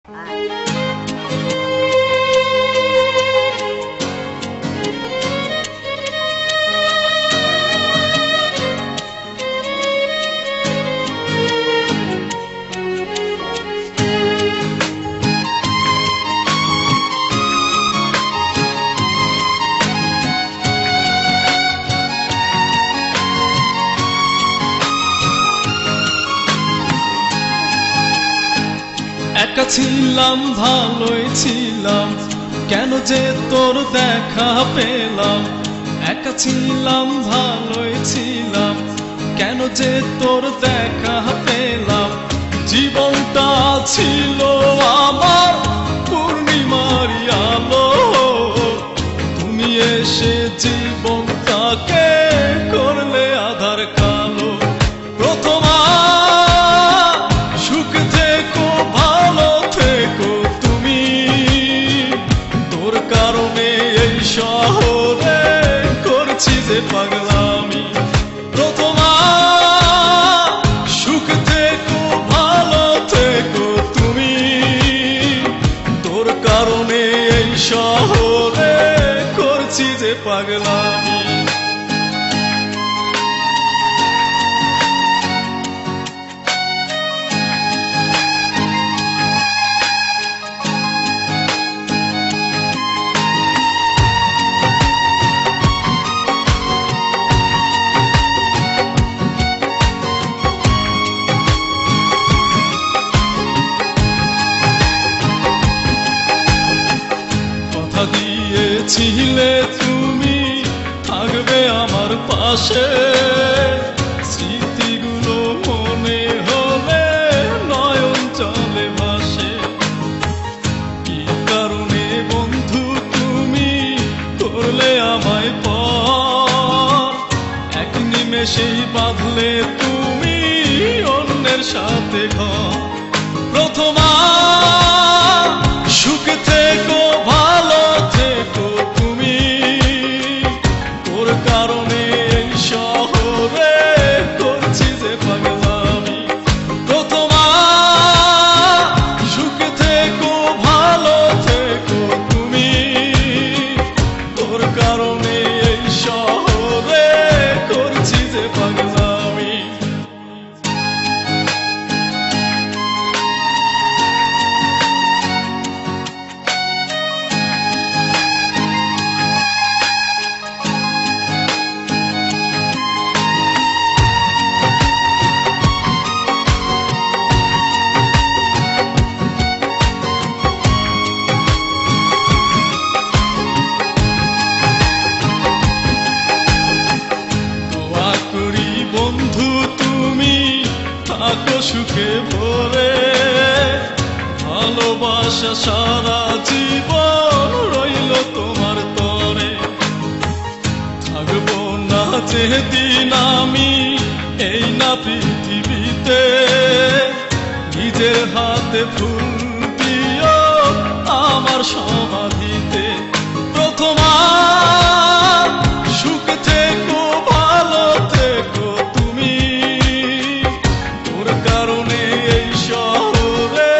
একা ছিলাম ভালোই ছিলাম, কেন যে তোর দেখা পেলাম। একা ছিলাম ভালোই ছিলাম, কেন যে তোর দেখা পেলাম। জীবনটা ছিল আমার পূর্ণিমারি আলো, তুমি এসে জীবনটাকে করলে আধার কালো। প্রথম সুখ থেকো ভালো থেকো তুমি, তোর কারণে এই শহরে করছি যে পাগলামি। প্রথম সুখ থেকো ভালো থেকো তুমি, তোর কারণে এই শহরে করছি যে পাগলামি। দিয়েছিলে তুমি থাকবে আমার পাশে, স্মৃতিগুলো মনে হলে নয়ন চলে ভাসে। কি কারণে বন্ধু তুমি করলে আমায় পর, এক নিমেষেই বাঁধলে তুমি অন্যের সাথে ঘর। প্রথম সুখ থেকো ভালো থেকো তুমি, তোর কারণে এই শহরে করছি যে পাগলামি। প্রথম সুখ থেকো ভালো থেকো তুমি, তোর কারণে এই শহরে করছি যে পাগলামি। বন্ধু তুমি থাকো সুখে ভরে, ভালোবাসা সারা জীবন রইল তোমার তরে। থাকবো না যেদিন আমি এই না পৃথিবীতে, নিজের হাতে ফুল দিও আমার সমাধিতে। প্রথম সুখ থেকো ভালো থেকো তুমি, তোর কারণে এই শহরে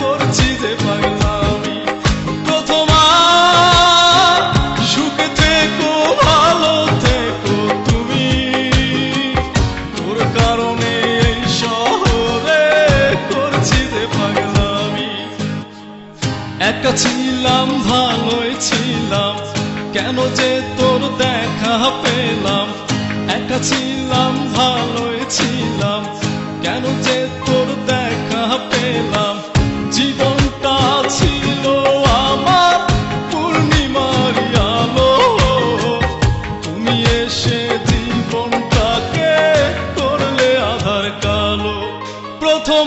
করছি যে পাগলামি। প্রথম সুখ থেকো ভালো থেকো তুমি, তোর কারণে এই শহরে করছি যে পাগলামি। একা ছিলাম ভালোই ছিলাম, কেন যে তোর দেখা পেলাম। একা ছিলাম ভালোই ছিলাম, কেন যে তোর দেখা পেলাম। জীবনটা ছিল আমার পূর্ণিমারি আলো, তুমি এসে জীবনটাকে করলে আধার কালো। প্রথম